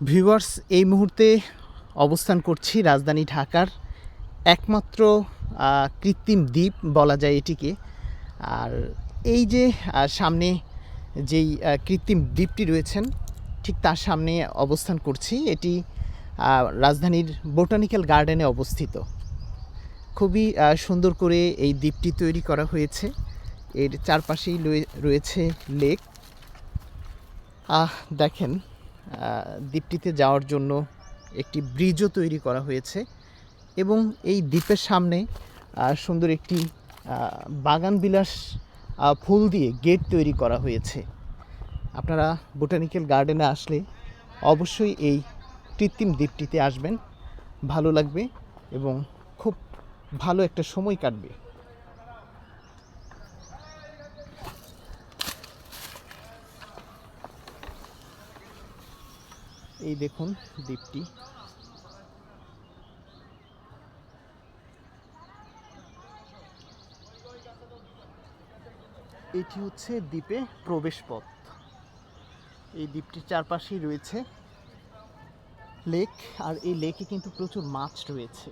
Viewers, এই মুহূর্তে অবস্থান করছি রাজধানী ঢাকার একমাত্র কৃত্রিম দ্বীপ বলা যায় এটিকে। আর এই যে সামনে যেই কৃত্রিম দ্বীপটি রয়েছেন ঠিক তার সামনে অবস্থান করছি। এটি রাজধানীর বোটানিক্যাল গার্ডেনে অবস্থিত। খুবই সুন্দর করে এই দ্বীপটি তৈরি করা হয়েছে। এর চারপাশেই রয়েছে লেক। দেখেন, দ্বীপটিতে যাওয়ার জন্য একটি ব্রিজও তৈরি করা হয়েছে এবং এই দ্বীপের সামনে সুন্দর একটি বাগান বিলাস ফুল দিয়ে গেট তৈরি করা হয়েছে। আপনারা বোটানিক্যাল গার্ডেনে আসলে অবশ্যই এই কৃত্রিম দ্বীপটিতে আসবেন, ভালো লাগবে এবং খুব ভালো একটা সময় কাটবে। এই দেখুন দ্বীপটি। এটি হচ্ছে দ্বীপে প্রবেশ পথ। এই দ্বীপটির চারপাশেই রয়েছে লেক, আর এই লেকে কিন্তু প্রচুর মাছ রয়েছে।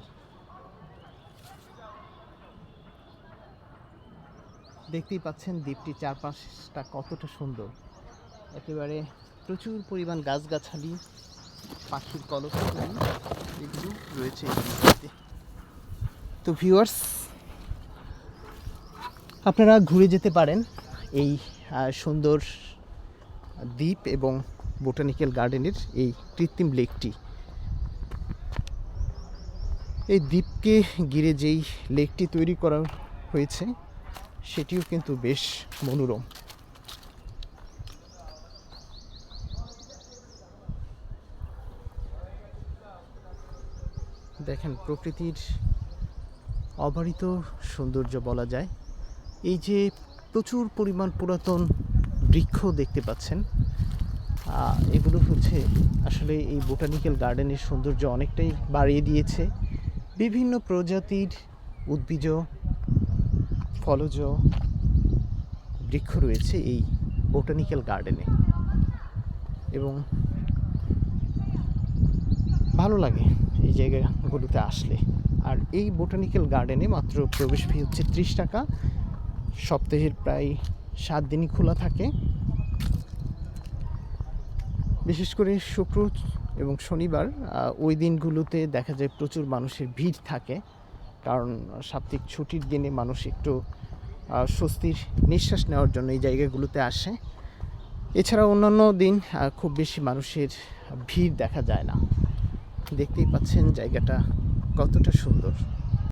দেখতেই পাচ্ছেন দ্বীপটির চারপাশটা কতটা সুন্দর। একেবারে প্রচুর পরিমাণ গাছগাছালি, পাখির কলরব এগুলো রয়েছে এই দ্বীপটিতে। তো ভিউয়ার্স, আপনারা ঘুরে যেতে পারেন এই সুন্দর দ্বীপ এবং বোটানিক্যাল গার্ডেনের এই কৃত্রিম লেকটি। এই দ্বীপকে ঘিরে যেই লেকটি তৈরি করা হয়েছে সেটিও কিন্তু বেশ মনোরম। দেখেন, প্রকৃতির অবারিত সৌন্দর্য বলা যায়। এই যে প্রচুর পরিমাণ পুরাতন বৃক্ষ দেখতে পাচ্ছেন, এগুলো হচ্ছে আসলে এই বোটানিক্যাল গার্ডেনের সৌন্দর্য অনেকটাই বাড়িয়ে দিয়েছে। বিভিন্ন প্রজাতির উদ্ভিজ, ফলজ বৃক্ষ রয়েছে এই বোটানিক্যাল গার্ডেনে এবং ভালো লাগে এই জায়গাগুলোতে আসলে। আর এই বোটানিক্যাল গার্ডেনে মাত্র প্রবেশ ফি হচ্ছে 30 টাকা। সপ্তাহের প্রায় 7 দিনই খোলা থাকে। বিশেষ করে শুক্র এবং শনিবার ওই দিনগুলোতে দেখা যায় প্রচুর মানুষের ভিড় থাকে, কারণ সাপ্তাহিক ছুটির দিনে মানুষ একটু স্বস্তির নিঃশ্বাস নেওয়ার জন্য এই জায়গাগুলোতে আসে। এছাড়া অন্যান্য দিন খুব বেশি মানুষের ভিড় দেখা যায় না। দেখতেই পাচ্ছেন জায়গাটা কতটা সুন্দর।